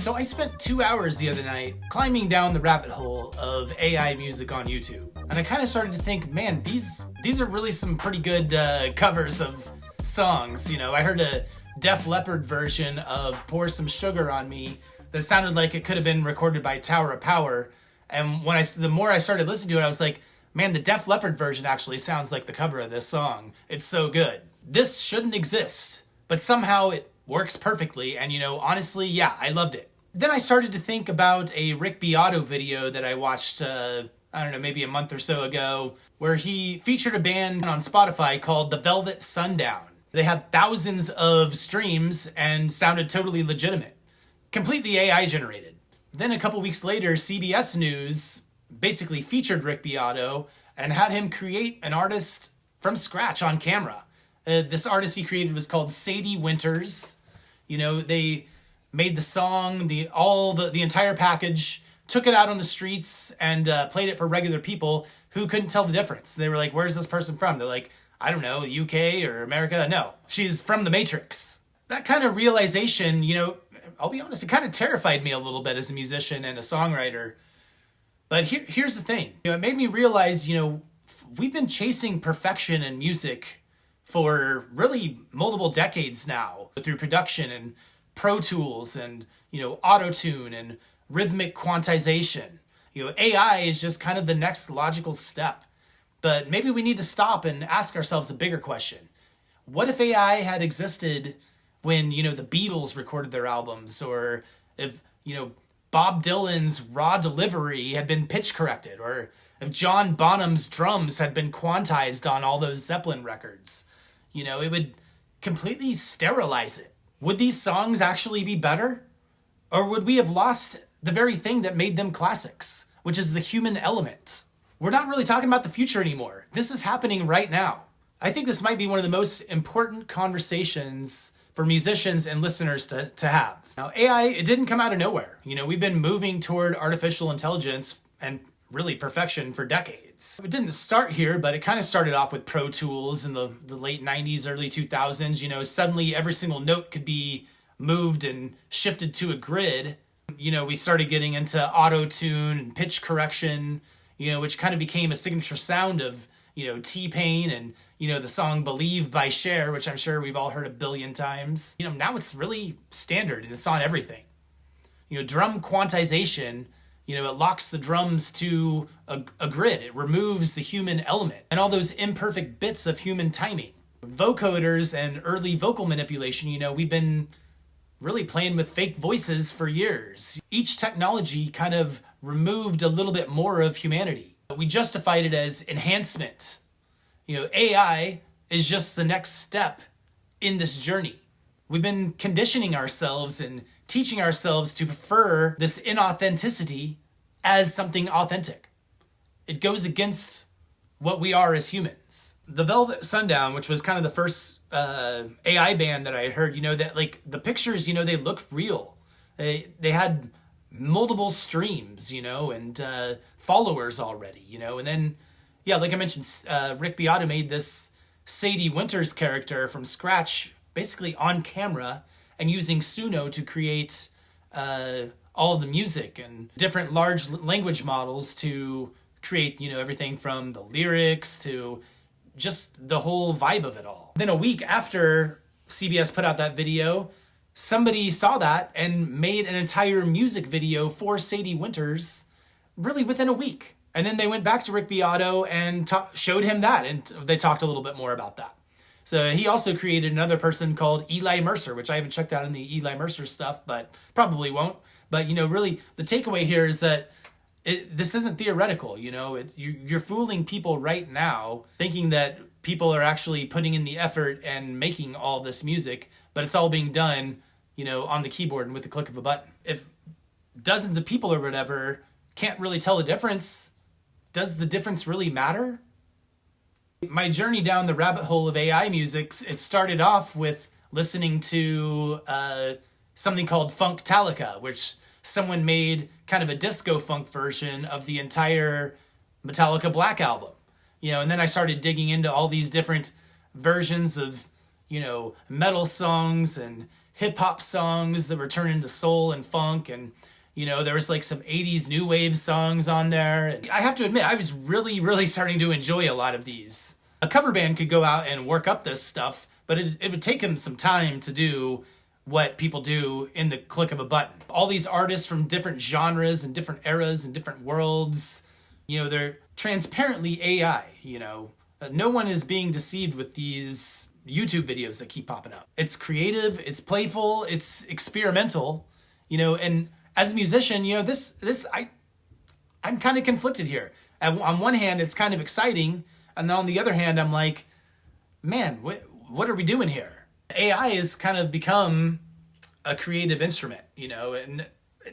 So I spent 2 hours the other night climbing down the rabbit hole of AI music on YouTube. And I kind of started to think, man, these are really some pretty good covers of songs. You know, I heard a Def Leppard version of Pour Some Sugar on Me that sounded like it could have been recorded by Tower of Power. And the more I started listening to it, I was like, man, the Def Leppard version actually sounds like the cover of this song. It's so good. This shouldn't exist, but somehow it works perfectly, and honestly, yeah, I loved it. Then I started to think about a Rick Beato video that I watched, maybe a month or so ago, where he featured a band on Spotify called the Velvet Sundown. They had thousands of streams and sounded totally legitimate. Completely AI generated. Then a couple weeks later, CBS News basically featured Rick Beato and had him create an artist from scratch on camera. This artist he created was called Sadie Winters. They made the song, the entire package, took it out on the streets and played it for regular people who couldn't tell the difference. They were like, where's this person from? They're like, I don't know, UK or America? No, she's from the Matrix. That kind of realization, I'll be honest, it kind of terrified me a little bit as a musician and a songwriter. But here's the thing. It made me realize, we've been chasing perfection in music for really multiple decades now through production and ProTools and, auto-tune and rhythmic quantization. AI is just kind of the next logical step. But maybe we need to stop and ask ourselves a bigger question. What if AI had existed when, the Beatles recorded their albums, or if, Bob Dylan's raw delivery had been pitch corrected, or if John Bonham's drums had been quantized on all those Zeppelin records? It would completely sterilize it. Would these songs actually be better? Or would we have lost the very thing that made them classics, which is the human element? We're not really talking about the future anymore. This is happening right now. I think this might be one of the most important conversations for musicians and listeners to have. Now, AI, it didn't come out of nowhere. We've been moving toward artificial intelligence and really perfection for decades. It didn't start here, but it kind of started off with Pro Tools in the late 90s, early 2000s. Suddenly every single note could be moved and shifted to a grid. We started getting into auto-tune and pitch correction, which kind of became a signature sound of, T-Pain and, the song Believe by Cher, which I'm sure we've all heard a billion times. Now it's really standard and it's on everything. Drum quantization, it locks the drums to a grid. It removes the human element and all those imperfect bits of human timing. Vocoders and early vocal manipulation, we've been really playing with fake voices for years. Each technology kind of removed a little bit more of humanity. We justified it as enhancement. AI is just the next step in this journey. We've been conditioning ourselves and teaching ourselves to prefer this inauthenticity as something authentic. It goes against what we are as humans. The Velvet Sundown, which was kind of the first AI band that I had heard, that like the pictures, they looked real. They had multiple streams, and followers already, and then, yeah, like I mentioned, Rick Beato made this Sadie Winters character from scratch, basically on camera, and using Suno to create all of the music and different large language models to create, everything from the lyrics to just the whole vibe of it all. Then a week after CBS put out that video, somebody saw that and made an entire music video for Sadie Winters really within a week. And then they went back to Rick Beato and showed him that, and they talked a little bit more about that. So he also created another person called Eli Mercer, which I haven't checked out in the Eli Mercer stuff, but probably won't. But, really, the takeaway here is that this isn't theoretical. You're fooling people right now, thinking that people are actually putting in the effort and making all this music, but it's all being done, on the keyboard and with the click of a button. If dozens of people or whatever can't really tell the difference, does the difference really matter? My journey down the rabbit hole of AI music, it started off with listening to something called Funktalica, which someone made kind of a disco funk version of the entire Metallica Black album. And then I started digging into all these different versions of, metal songs and hip hop songs that were turned into soul and funk, and there was like some 80s new wave songs on there. And I have to admit, I was really starting to enjoy a lot of these. A cover band could go out and work up this stuff, but it would take them some time to do what people do in the click of a button. All these artists from different genres and different eras and different worlds, they're transparently AI, No one is being deceived with these YouTube videos that keep popping up. It's creative, it's playful, it's experimental, and as a musician, I'm kind of conflicted here. On one hand, it's kind of exciting, and then on the other hand, I'm like, man, what are we doing here? AI has kind of become a creative instrument, and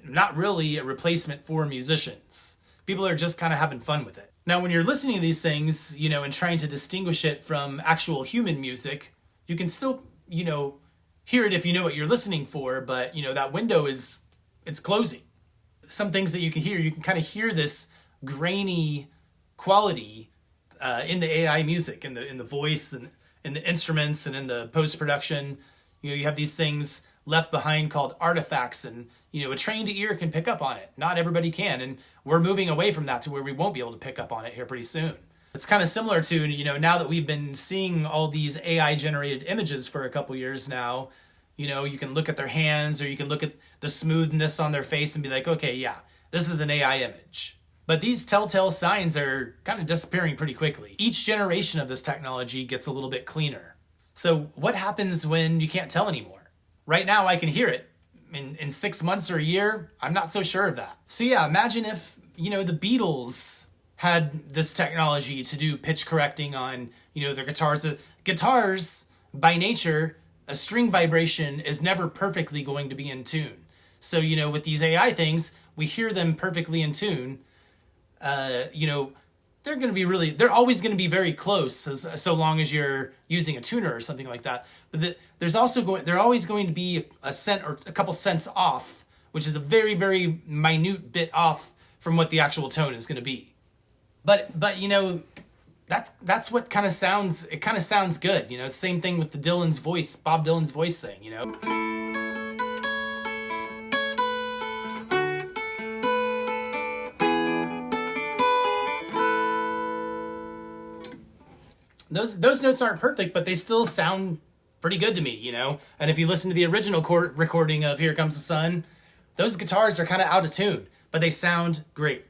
not really a replacement for musicians. People are just kind of having fun with it. Now, when you're listening to these things, and trying to distinguish it from actual human music, you can still, hear it if you know what you're listening for, but, that window it's closing. Some things that you can kind of hear this grainy quality in the AI music, in the voice and in the instruments and in the post-production. You have these things left behind called artifacts, and a trained ear can pick up on it. Not everybody can, and we're moving away from that to where we won't be able to pick up on it here pretty soon. It's kind of similar to, now that we've been seeing all these AI generated images for a couple years now, you can look at their hands, or you can look at the smoothness on their face and be like, okay, yeah, this is an AI image. But these telltale signs are kind of disappearing pretty quickly. Each generation of this technology gets a little bit cleaner. So what happens when you can't tell anymore? Right now, I can hear it. In 6 months or a year, I'm not so sure of that. So yeah, imagine if, the Beatles had this technology to do pitch correcting on, their guitars. Guitars, by nature, a string vibration is never perfectly going to be in tune. So, with these AI things, we hear them perfectly in tune. They're always going to be very close so long as you're using a tuner or something like that. But they're always going to be a cent or a couple cents off, which is a very, very minute bit off from what the actual tone is going to be. But that's what kind of sounds, it kind of sounds good. Same thing with the Bob Dylan's voice thing, Those notes aren't perfect, but they still sound pretty good to me, And if you listen to the original recording of Here Comes the Sun, those guitars are kind of out of tune, but they sound great.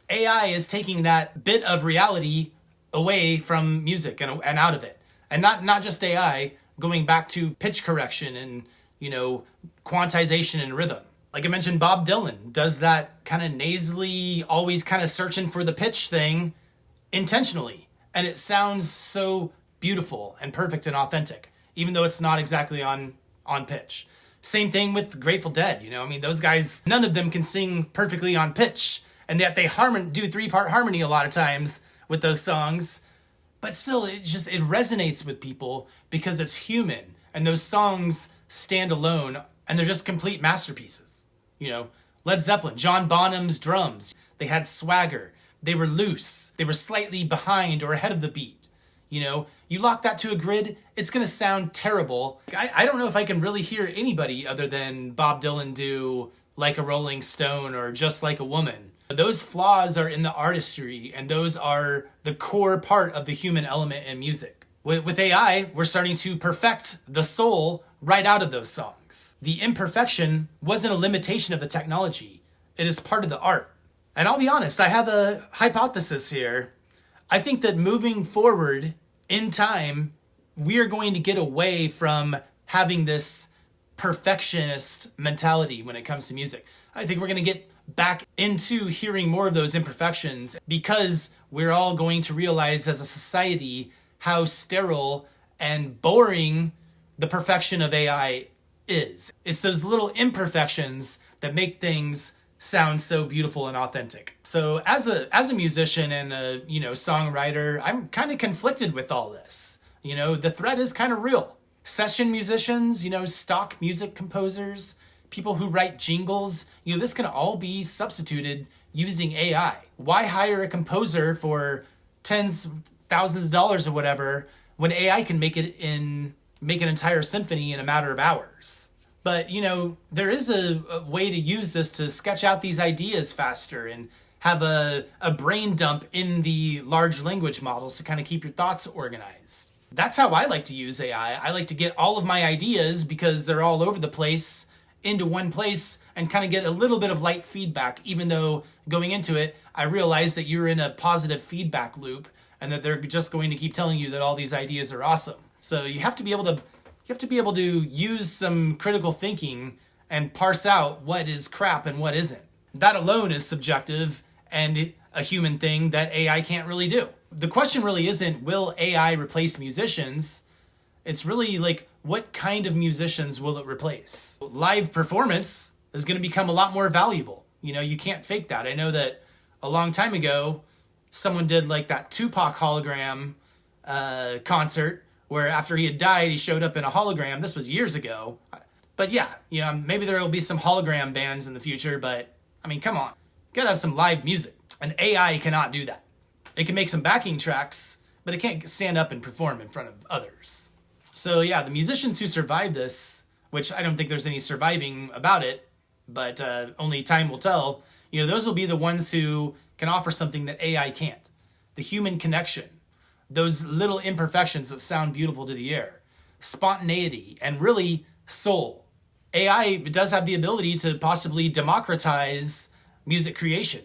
AI is taking that bit of reality away from music and out of it. And not just AI, going back to pitch correction and, quantization and rhythm. Like I mentioned, Bob Dylan does that kind of nasally, always kind of searching for the pitch thing intentionally. And it sounds so beautiful and perfect and authentic, even though it's not exactly on pitch. Same thing with Grateful Dead, those guys, none of them can sing perfectly on pitch, and yet they do 3-part harmony a lot of times with those songs. But still, it resonates with people because it's human, and those songs stand alone, and they're just complete masterpieces. Led Zeppelin, John Bonham's drums, they had swagger. They were loose. They were slightly behind or ahead of the beat. You lock that to a grid, it's going to sound terrible. I don't know if I can really hear anybody other than Bob Dylan do Like a Rolling Stone or Just Like a Woman. Those flaws are in the artistry, and those are the core part of the human element in music. With AI, we're starting to perfect the soul right out of those songs. The imperfection wasn't a limitation of the technology. It is part of the art. And I'll be honest, I have a hypothesis here. I think that moving forward in time, we are going to get away from having this perfectionist mentality when it comes to music. I think we're going to get back into hearing more of those imperfections because we're all going to realize as a society how sterile and boring the perfection of AI is. It's those little imperfections that make things sound so beautiful and authentic. So as a musician and a songwriter, I'm kind of conflicted with all this. The threat is kind of real. Session musicians, stock music composers, people who write jingles, this can all be substituted using AI. Why hire a composer for tens of thousands of dollars or whatever when AI can make an entire symphony in a matter of hours? But, there is a way to use this to sketch out these ideas faster and have a brain dump in the large language models to kind of keep your thoughts organized. That's how I like to use AI. I like to get all of my ideas, because they're all over the place, into one place and kind of get a little bit of light feedback, even though going into it, I realize that you're in a positive feedback loop and that they're just going to keep telling you that all these ideas are awesome. So you have to be able to use some critical thinking and parse out what is crap and what isn't. That alone is subjective and a human thing that AI can't really do. The question really isn't, will AI replace musicians? It's really like, what kind of musicians will it replace? Live performance is going to become a lot more valuable. You can't fake that. I know that a long time ago, someone did like that Tupac hologram concert, where after he had died, he showed up in a hologram. This was years ago. But yeah, maybe there will be some hologram bands in the future, but I mean, come on. You gotta have some live music. And AI cannot do that. It can make some backing tracks, but it can't stand up and perform in front of others. So yeah, the musicians who survive this, which I don't think there's any surviving about it, but only time will tell, those will be the ones who can offer something that AI can't. The human connection. Those little imperfections that sound beautiful to the ear, spontaneity, and really soul. AI does have the ability to possibly democratize music creation,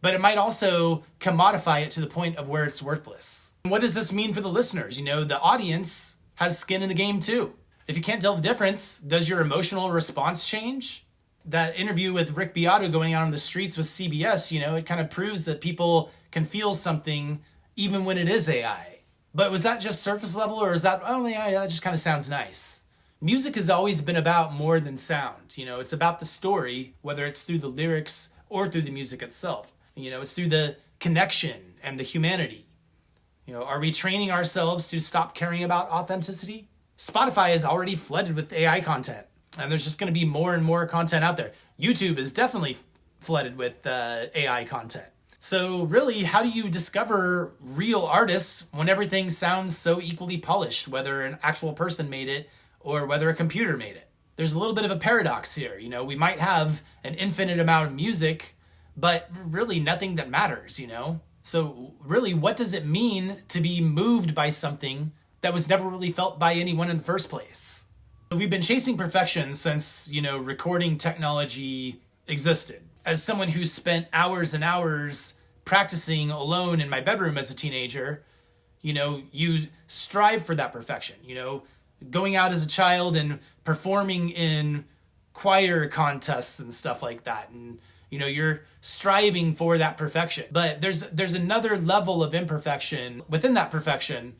but it might also commodify it to the point of where it's worthless. What does this mean for the listeners? The audience has skin in the game too. If you can't tell the difference, does your emotional response change? That interview with Rick Beato going out on the streets with CBS, it kind of proves that people can feel something even when it is AI. But was that just surface level, or is that, oh yeah, that just kind of sounds nice? Music has always been about more than sound. It's about the story, whether it's through the lyrics or through the music itself. It's through the connection and the humanity. Are we training ourselves to stop caring about authenticity? Spotify is already flooded with AI content, and there's just going to be more and more content out there. YouTube is definitely flooded with AI content. So really, how do you discover real artists when everything sounds so equally polished, whether an actual person made it or whether a computer made it? There's a little bit of a paradox here. We might have an infinite amount of music, but really nothing that matters, So really, what does it mean to be moved by something that was never really felt by anyone in the first place? We've been chasing perfection since, recording technology existed. As someone who spent hours and hours practicing alone in my bedroom as a teenager, you strive for that perfection, going out as a child and performing in choir contests and stuff like that. And, you're striving for that perfection. But there's another level of imperfection within that perfection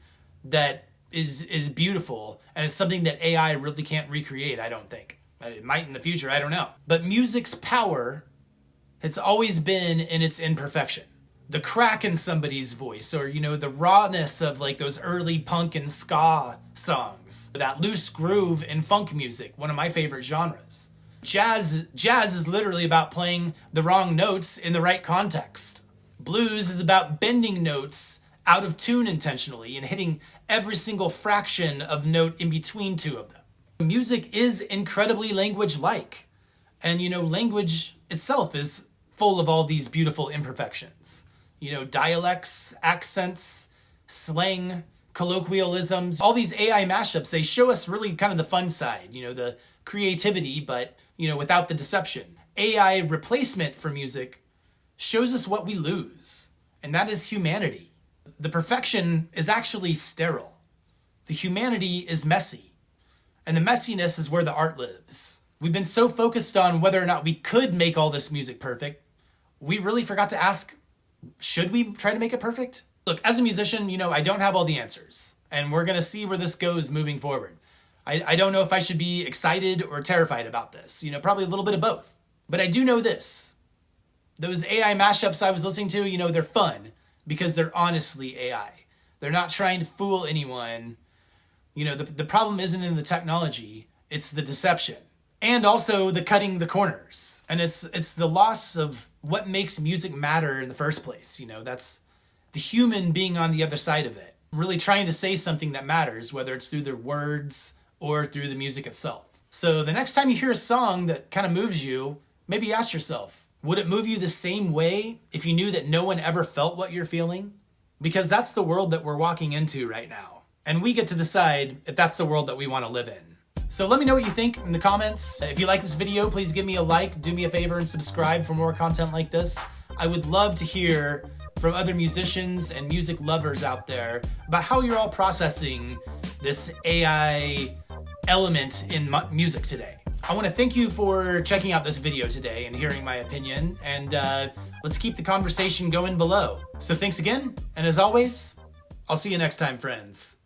that is beautiful. And it's something that AI really can't recreate, I don't think. It might in the future, I don't know. But music's power, it's always been in its imperfection. The crack in somebody's voice, or, the rawness of like those early punk and ska songs. That loose groove in funk music, one of my favorite genres. Jazz is literally about playing the wrong notes in the right context. Blues is about bending notes out of tune intentionally and hitting every single fraction of note in between two of them. Music is incredibly language-like. And, language itself is full of all these beautiful imperfections. Dialects, accents, slang, colloquialisms, all these AI mashups, they show us really kind of the fun side, the creativity, but, without the deception. AI replacement for music shows us what we lose, and that is humanity. The perfection is actually sterile. The humanity is messy, and the messiness is where the art lives. We've been so focused on whether or not we could make all this music perfect, we really forgot to ask, should we try to make it perfect? Look, as a musician, I don't have all the answers, and we're going to see where this goes moving forward. I don't know if I should be excited or terrified about this, probably a little bit of both. But I do know this. Those AI mashups I was listening to, they're fun because they're honestly AI. They're not trying to fool anyone. The problem isn't in the technology, it's the deception. And also the cutting the corners. And it's the loss of what makes music matter in the first place. That's the human being on the other side of it. Really trying to say something that matters, whether it's through their words or through the music itself. So the next time you hear a song that kind of moves you, maybe ask yourself, would it move you the same way if you knew that no one ever felt what you're feeling? Because that's the world that we're walking into right now. And we get to decide if that's the world that we want to live in. So let me know what you think in the comments. If you like this video, please give me a like, do me a favor, and subscribe for more content like this. I would love to hear from other musicians and music lovers out there about how you're all processing this AI element in music today. I want to thank you for checking out this video today and hearing my opinion, and let's keep the conversation going below. So thanks again, and as always, I'll see you next time, friends.